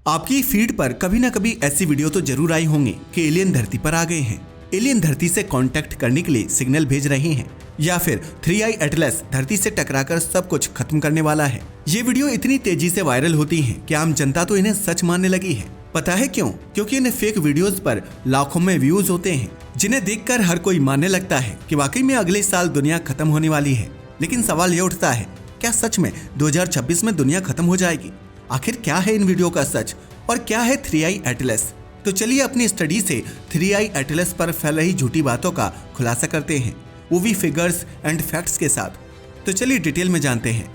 आपकी फीड पर कभी ना कभी ऐसी वीडियो तो जरूर आई होंगी कि एलियन धरती पर आ गए हैं। एलियन धरती से कांटेक्ट करने के लिए सिग्नल भेज रहे हैं या फिर 3i एटलस धरती से टकराकर सब कुछ खत्म करने वाला है। ये वीडियो इतनी तेजी से वायरल होती हैं कि आम जनता तो इन्हें सच मानने लगी है। पता है क्यों? क्योंकि इन फेक वीडियोस पर लाखों में व्यूज होते हैं, जिन्हें देखकर हर कोई मानने लगता है कि वाकई में अगले साल दुनिया खत्म होने वाली है। लेकिन सवाल ये उठता है, क्या सच में 2026 में दुनिया खत्म हो जाएगी? आखिर क्या है इन वीडियो का सच और क्या है 3i एटलस? तो चलिए अपनी स्टडी से 3i एटलस पर फैल रही झूठी बातों का खुलासा करते हैं, वो भी फिगर्स एंड फैक्ट्स के साथ। तो चलिए डिटेल में जानते हैं।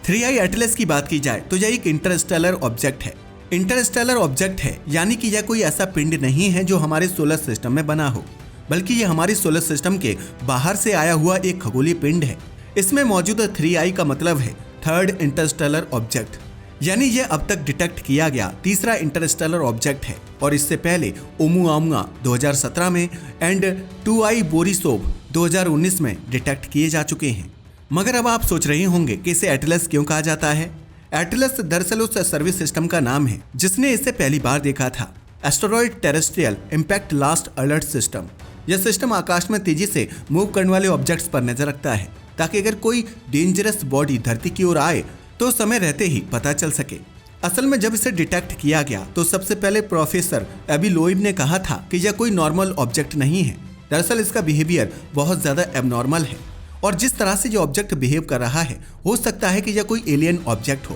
3i एटलस की बात की जाए तो यह एक इंटरस्टेलर ऑब्जेक्ट है। इंटरस्टेलर ऑब्जेक्ट है यानी कि यह कोई ऐसा पिंड नहीं है जो हमारे सोलर सिस्टम में बना हो, बल्कि यह हमारे सोलर सिस्टम के बाहर से आया हुआ एक खगोलीय पिंड है। इसमें मौजूद 3i का मतलब है थर्ड इंटरस्टेलर ऑब्जेक्ट, यानी यह अब तक डिटेक्ट किया गया तीसरा इंटरस्टेलर ऑब्जेक्ट है। और इससे पहले ओमुआमुआ 2017 में एंड 2i बोरिसोव 2019 में डिटेक्ट किए जा चुके हैं। मगर अब आप सोच रहे होंगे कि इसे एटलस क्यों कहा जाता है। एटलस दरअसल उस सर्विस सिस्टम का नाम है जिसने इसे पहली बार देखा था, asteroid terrestrial impact last alert system. यह सिस्टम आकाश में तेजी से मूव करने वाले ऑब्जेक्ट्स पर नजर रखता है, ताकि अगर कोई डेंजरस बॉडी धरती की ओर आए तो समय रहते ही पता चल सके। असल में जब इसे डिटेक्ट किया गया तो सबसे पहले प्रोफेसर एबी लोइब ने कहा था कि यह कोई नॉर्मल ऑब्जेक्ट नहीं है। दरअसल इसका बिहेवियर बहुत ज्यादा एबनॉर्मल है और जिस तरह से यह ऑब्जेक्ट बिहेव कर रहा है, हो सकता है कि यह कोई एलियन ऑब्जेक्ट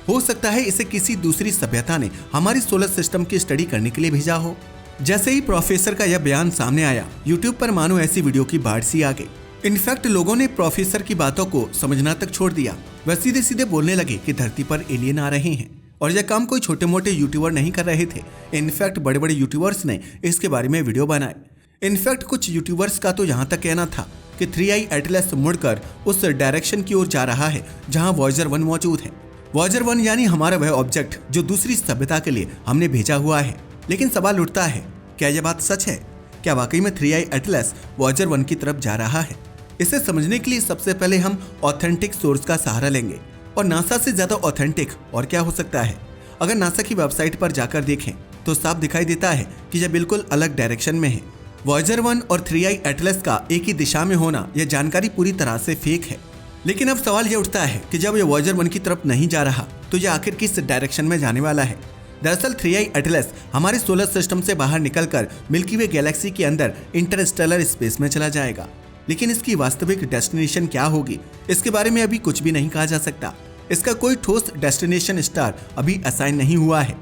हो सकता है इसे किसी दूसरी सभ्यता ने हमारी सोलर सिस्टम की स्टडी करने के लिए भेजा हो। जैसे ही प्रोफेसर का यह बयान सामने आया, यूट्यूब पर मानो ऐसी वीडियो की बाढ़ सी आ गई। इनफैक्ट लोगों ने प्रोफेसर की बातों को समझना तक छोड़ दिया। वह सीधे सीधे बोलने लगे कि धरती पर एलियन आ रहे हैं। और यह काम कोई छोटे मोटे यूट्यूबर नहीं कर रहे थे। इनफैक्ट बड़े बड़े यूट्यूबर्स ने इसके बारे में वीडियो बनाए। इनफैक्ट कुछ यूट्यूबर्स का तो यहाँ तक कहना था कि 3i एटलस मुड़कर उस डायरेक्शन की ओर जा रहा है जहाँ वॉयेजर 1 मौजूद है। वॉयेजर 1 यानी हमारा वह ऑब्जेक्ट जो दूसरी सभ्यता के लिए हमने भेजा हुआ है। लेकिन सवाल उठता है, क्या यह बात सच है? क्या वाकई में 3i एटलस वॉयेजर 1 की तरफ जा रहा है? इसे समझने के लिए सबसे पहले हम ऑथेंटिक सोर्स का सहारा लेंगे। और नासा से ज्यादा ऑथेंटिक और क्या हो सकता है? अगर नासा की वेबसाइट पर जाकर देखें तो साफ दिखाई देता है कि यह बिल्कुल अलग डायरेक्शन में है। वॉयेजर 1 और 3i एटलस का एक ही दिशा में होना, यह जानकारी पूरी तरह से फेक है। लेकिन अब सवाल यह उठता है कि जब यह वॉयेजर 1 की तरफ नहीं जा रहा तो यह आखिर किस डायरेक्शन में जाने वाला है? दरअसल 3i एटलस हमारे सोलर सिस्टम से बाहर निकलकर मिल्की वे गैलेक्सी के अंदर इंटरस्टेलर स्पेस में चला जाएगा। लेकिन इसकी वास्तविक डेस्टिनेशन क्या होगी, इसके बारे में अभी कुछ भी नहीं कहा जा सकता। इसका कोई ठोस डेस्टिनेशन स्टार अभी असाइन नहीं हुआ है।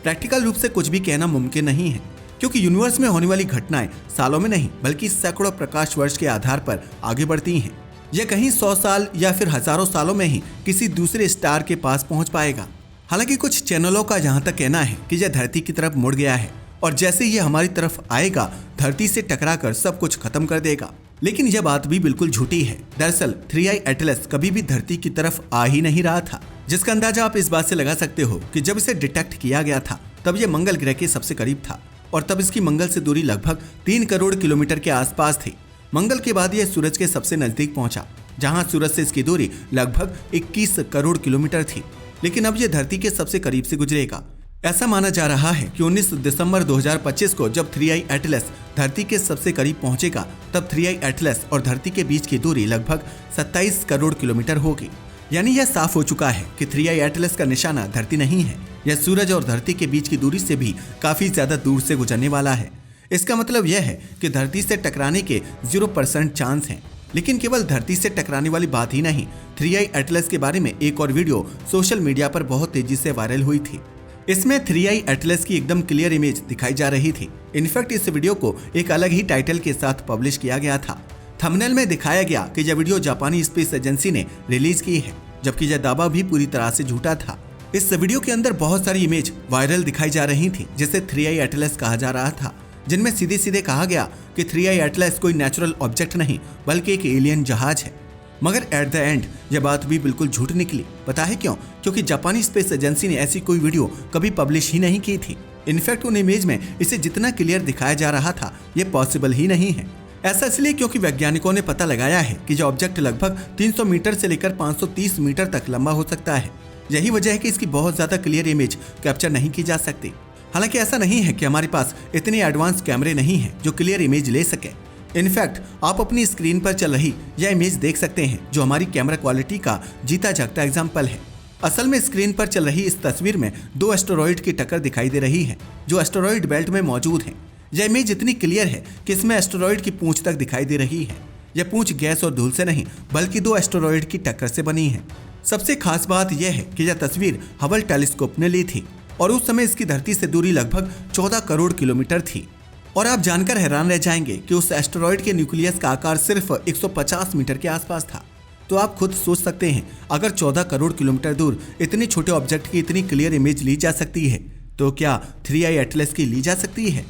प्रैक्टिकल रूप से कुछ भी कहना मुमकिन नहीं है, क्योंकि यूनिवर्स में होने वाली घटनाएं सालों में नहीं बल्कि सैकड़ों प्रकाश वर्ष के आधार पर आगे बढ़ती हैं। यह कहीं 100 साल या फिर हजारों सालों में ही किसी दूसरे स्टार के पास पहुंच पाएगा। हालांकि कुछ चैनलों का जहां तक कहना है कि यह धरती की तरफ मुड़ गया है और जैसे ही हमारी तरफ आएगा धरती से टकराकर सब कुछ खत्म कर देगा। लेकिन यह बात भी बिल्कुल झूठी है। दरअसल 3i एटलस कभी भी धरती की तरफ आ ही नहीं रहा था, जिसका अंदाजा आप इस बात से लगा सकते हो कि जब इसे डिटेक्ट किया गया था तब यह मंगल ग्रह के सबसे करीब था और तब इसकी मंगल से दूरी लगभग 3 करोड़ किलोमीटर के आसपास थी। मंगल के बाद यह सूरज के सबसे नजदीक पहुंचा, जहां सूरज से इसकी दूरी लगभग 21 करोड़ किलोमीटर थी। लेकिन अब यह धरती के सबसे करीब से गुजरेगा। ऐसा माना जा रहा है कि 19 दिसंबर 2025 को जब 3i एटलस धरती के सबसे करीब पहुंचेगा तब 3i एटलस और धरती के बीच की दूरी लगभग 27 करोड़ किलोमीटर होगी। यानी यह साफ हो चुका है कि 3i एटलस का निशाना धरती नहीं है, यह सूरज और धरती के बीच की दूरी से भी काफी ज्यादा दूर से गुजरने वाला है। इसका मतलब यह है कि धरती से टकराने के 0% चांस हैं। लेकिन केवल धरती से टकराने वाली बात ही नहीं, 3i एटलस के बारे में एक और वीडियो सोशल मीडिया पर बहुत तेजी से वायरल हुई थी। इसमें 3i एटलस की एकदम क्लियर इमेज दिखाई जा रही थी। इनफैक्ट इस वीडियो को एक अलग ही टाइटल के साथ पब्लिश किया गया था। थंबनेल में दिखाया गया कि यह वीडियो जापानी स्पेस एजेंसी ने रिलीज की है, जबकि यह दावा भी पूरी तरह से झूठा था। इस वीडियो के अंदर बहुत सारी इमेज वायरल दिखाई जा रही थी जिसे 3i एटलस कहा जा रहा था, जिनमें सीधे सीधे कहा गया कि 3i एटलस कोई नेचुरल ऑब्जेक्ट नहीं बल्कि एक एलियन जहाज है। मगर एट द एंड यह बात भी बिल्कुल झूठ निकली। पता है क्यों? क्योंकि जापानी स्पेस एजेंसी ने ऐसी कोई वीडियो कभी पब्लिश ही नहीं की थी। इनफैक्ट उन इमेज में इसे जितना क्लियर दिखाया जा रहा था यह पॉसिबल ही नहीं है। ऐसा इसलिए क्योंकि वैज्ञानिकों ने पता लगाया है कि यह ऑब्जेक्ट लगभग 300 मीटर से लेकर 530 मीटर तक लंबा हो सकता है। यही वजह है कि इसकी बहुत ज्यादा क्लियर इमेज कैप्चर नहीं की जा सकती। हालांकि ऐसा नहीं है कि हमारे पास इतने एडवांस कैमरे नहीं हैं जो क्लियर इमेज ले सके। इनफैक्ट आप अपनी स्क्रीन पर चल रही यह इमेज देख सकते हैं जो हमारी कैमरा क्वालिटी का जीता जागता एग्जाम्पल है। असल में स्क्रीन पर चल रही इस तस्वीर में 2 एस्टेरॉइड की टक्कर दिखाई दे रही है जो एस्टेरॉइड बेल्ट में मौजूद है। यह इमेज इतनी क्लियर है कि इसमें एस्टेरॉइड की पूंछ तक दिखाई दे रही है। यह पूंछ गैस और धूल से नहीं बल्कि 2 एस्टेरॉइड की टक्कर से बनी है। सबसे खास बात यह है कि यह तस्वीर हबल टेलीस्कोप ने ली थी और उस समय इसकी धरती से दूरी लगभग 14 करोड़ किलोमीटर थी। और आप जानकर हैरान रह जाएंगे कि उस एस्टेरॉइड के न्यूक्लियस का आकार सिर्फ 150 मीटर के आसपास था। तो आप खुद सोच सकते हैं, अगर 14 करोड़ किलोमीटर दूर इतने छोटे ऑब्जेक्ट की इतनी क्लियर इमेज ली जा सकती है तो क्या 3i एटलस की ली जा सकती है?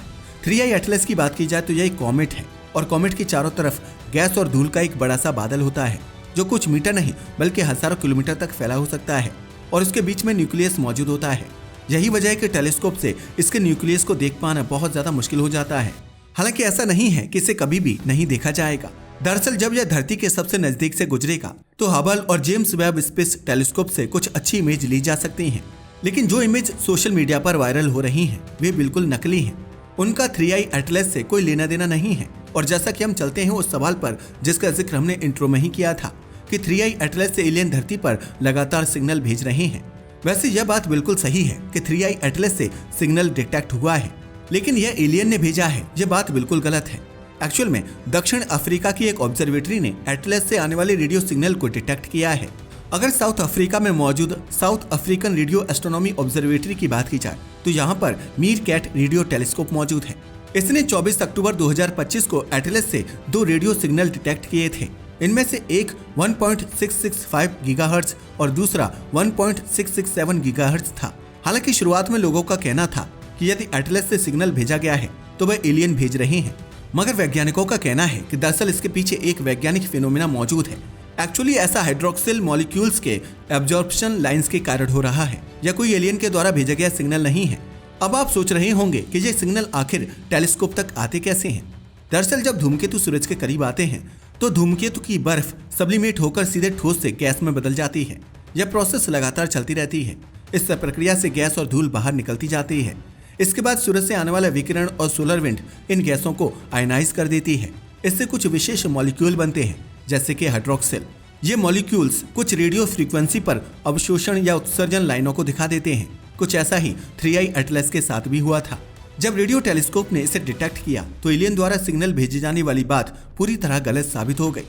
3i एटलस की बात की जाए तो यह एक कॉमेट है और कॉमेट के चारों तरफ गैस और धूल का एक बड़ा सा बादल होता है जो कुछ मीटर नहीं बल्कि हजारों किलोमीटर तक फैला हो सकता है और उसके बीच में न्यूक्लियस मौजूद होता है। यही वजह है कि टेलीस्कोप से इसके न्यूक्लियस को देख पाना बहुत ज्यादा मुश्किल हो जाता है। हालांकि ऐसा नहीं है कि इसे कभी भी नहीं देखा जाएगा। दरअसल जब यह धरती के सबसे नजदीक से गुजरेगा तो हबल और जेम्स वेब स्पेस टेलीस्कोप से कुछ अच्छी इमेज ली जा सकती हैं। लेकिन जो इमेज सोशल मीडिया पर वायरल हो रही हैं वे बिल्कुल नकली हैं। उनका 3i एटलस से कोई लेना देना नहीं है। और जैसा कि हम चलते हैं उस सवाल पर जिसका जिक्र हमने इंट्रो में ही किया था कि 3i एटलस से एलियन धरती पर लगातार सिग्नल भेज रहे हैं। वैसे यह बात बिल्कुल सही है कि 3i एटलस से सिग्नल डिटेक्ट हुआ है, लेकिन यह एलियन ने भेजा है, यह बात बिल्कुल गलत है। एक्चुअल में दक्षिण अफ्रीका की एक ऑब्जर्वेटरी ने एटलस से आने वाले रेडियो सिग्नल को डिटेक्ट किया है। अगर साउथ अफ्रीका में मौजूद south African radio astronomy observatory की बात की जाए तो यहाँ पर मीर कैट रेडियो टेलीस्कोप मौजूद है। इसने 24 अक्टूबर 2025 को एटलस से 2 रेडियो सिग्नल डिटेक्ट किए थे। इनमें से एक 1.665 गीगाहर्ट्ज और दूसरा 1.667 गीगाहर्ट्ज था। हालांकि शुरुआत में लोगों का कहना था कि यदि एटलस से सिग्नल भेजा गया है तो वह एलियन भेज रहे हैं, मगर वैज्ञानिकों का कहना है कि दरअसल इसके पीछे एक वैज्ञानिक फिनोमिना मौजूद है। एक्चुअली ऐसा हाइड्रोक्सिल मॉलिक्यूल्स के एब्जॉर्प्शन लाइंस के कारण हो रहा है। यह कोई एलियन के द्वारा भेजा गया सिग्नल नहीं है। अब आप सोच रहे होंगे कि ये सिग्नल आखिर टेलीस्कोप तक आते कैसे हैं? दरअसल जब धूमकेतु सूरज के करीब आते हैं तो धूमकेतु की बर्फ सब्लिमेट होकर सीधे ठोस से गैस में बदल जाती है। यह प्रोसेस लगातार चलती रहती है। इस प्रक्रिया से गैस और धूल बाहर निकलती जाती है। इसके बाद सूरज से आने वाला विकिरण और सोलर विंड इन गैसों को आयनाइज कर देती है। इससे कुछ विशेष मॉलिक्यूल बनते हैं जैसे कि हाइड्रोक्सिल। ये मॉलिक्यूल्स कुछ रेडियो फ्रीक्वेंसी पर अवशोषण या उत्सर्जन लाइनों को दिखा देते हैं। कुछ ऐसा ही 3i एटलस के साथ भी हुआ था। जब रेडियो टेलीस्कोप ने इसे डिटेक्ट किया तो एलियन द्वारा सिग्नल भेजे जाने वाली बात पूरी तरह गलत साबित हो गई।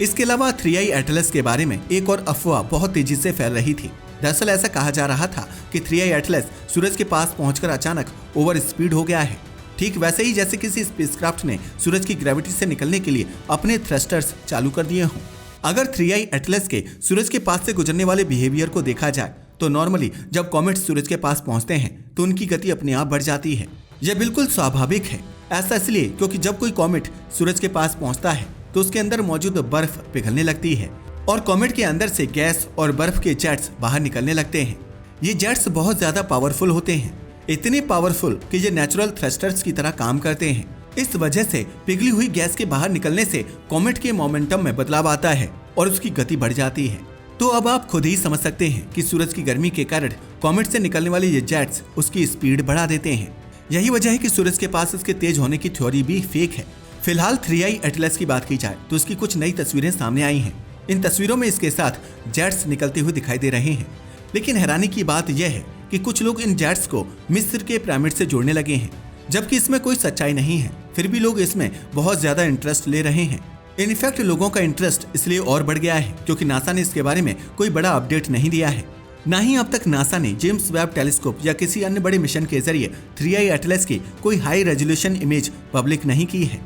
इसके अलावा 3i एटलस के बारे में एक और अफवाह बहुत तेजी से फैल रही थी। दरअसल ऐसा कहा जा रहा था कि 3i एटलस सूरज के पास पहुंचकर अचानक ओवर स्पीड हो गया है, ठीक वैसे ही जैसे किसी स्पेसक्राफ्ट ने सूरज की ग्रेविटी से निकलने के लिए अपने थ्रस्टर्स चालू कर दिए हों। अगर 3i एटलस के सूरज के पास से गुजरने वाले बिहेवियर को देखा जाए तो नॉर्मली जब कॉमेट्स सूरज के पास पहुंचते हैं तो उनकी गति अपने आप बढ़ जाती है। यह बिल्कुल स्वाभाविक है। ऐसा इसलिए क्योंकि जब कोई कॉमेट सूरज के पास पहुंचता है तो उसके अंदर मौजूद बर्फ पिघलने लगती है और कॉमेट के अंदर से गैस और बर्फ के जेट्स बाहर निकलने लगते हैं। ये जेट्स बहुत ज्यादा पावरफुल होते हैं, इतने पावरफुल कि ये नेचुरल थ्रस्टर्स की तरह काम करते हैं। इस वजह से पिघली हुई गैस के बाहर निकलने से कॉमेट के मोमेंटम में बदलाव आता है और उसकी गति बढ़ जाती है। तो अब आप खुद ही समझ सकते हैं कि सूरज की गर्मी के कारण कॉमेट से निकलने वाले ये जेट्स उसकी स्पीड बढ़ा देते हैं। यही वजह है कि सूरज के पास इसके तेज होने की थ्योरी भी फेक है। फिलहाल 3i एटलस की बात की जाए तो इसकी कुछ नई तस्वीरें सामने आई हैं। इन तस्वीरों में इसके साथ जेट्स निकलते हुए दिखाई दे रहे हैं। लेकिन हैरानी की बात यह है कि कुछ लोग इन जेट्स को मिस्र के पिरामिड से जोड़ने लगे हैं, जबकि इसमें कोई सच्चाई नहीं है। फिर भी लोग इसमें बहुत ज्यादा इंटरेस्ट ले रहे हैं। इनफैक्ट लोगों का इंटरेस्ट इसलिए और बढ़ गया है क्योंकि नासा ने इसके बारे में कोई बड़ा अपडेट नहीं दिया है। ना ही अब तक नासा ने जेम्स वेब टेलीस्कोप या किसी अन्य बड़े मिशन के जरिए 3i एटलस की कोई हाई रेजोल्यूशन इमेज पब्लिक नहीं की है।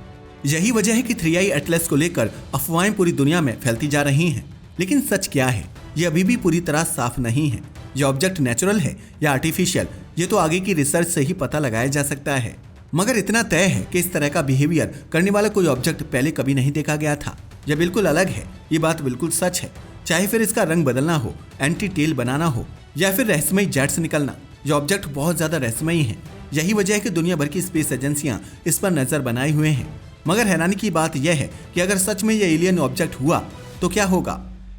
यही वजह है कि 3i एटलस को लेकर अफवाहें पूरी दुनिया में फैलती जा रही हैं। लेकिन सच क्या है ये अभी भी पूरी तरह साफ नहीं है। यह ऑब्जेक्ट नेचुरल है या आर्टिफिशियल, ये तो आगे की रिसर्च से ही पता लगाया जा सकता है। मगर इतना तय है कि इस तरह का बिहेवियर करने वाला कोई ऑब्जेक्ट पहले कभी नहीं देखा गया था। यह बिल्कुल अलग है, ये बात बिल्कुल सच है। चाहे फिर इसका रंग बदलना हो, एंटी टेल बनाना हो या फिर रहस्यमयी जेट्स निकलना, यह ऑब्जेक्ट बहुत ज्यादा रहस्यमयी है। यही वजह है कि दुनिया भर की स्पेस एजेंसियां इस पर नजर बनाए हुए हैं। मगर हैरानी की बात यह है कि अगर सच में यह एलियन ऑब्जेक्ट हुआ तो क्या होगा?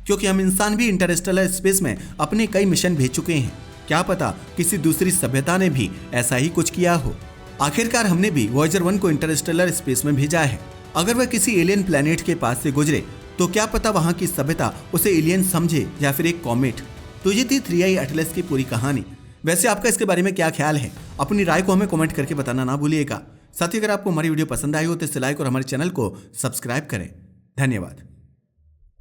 क्योंकि हम इंसान भी इंटरस्टेलर स्पेस में अपने कई मिशन भेज चुके हैं। क्या पता किसी दूसरी सभ्यता ने भी ऐसा ही कुछ किया हो। आखिरकार हमने भी वॉयेजर 1 को इंटरस्टेलर स्पेस में भेजा है। अगर वह किसी एलियन प्लेनेट के पास से गुजरे तो क्या पता वहां की सभ्यता उसे एलियन समझे या फिर एक कॉमेट। तो ये थी 3i एटलस की पूरी कहानी। वैसे आपका इसके बारे में क्या ख्याल है? अपनी राय को हमें कमेंट करके बताना ना भूलिएगा। साथ ही अगर आपको हमारी वीडियो पसंद आई हो तो इसे लाइक और हमारे चैनल को सब्सक्राइब करें। धन्यवाद।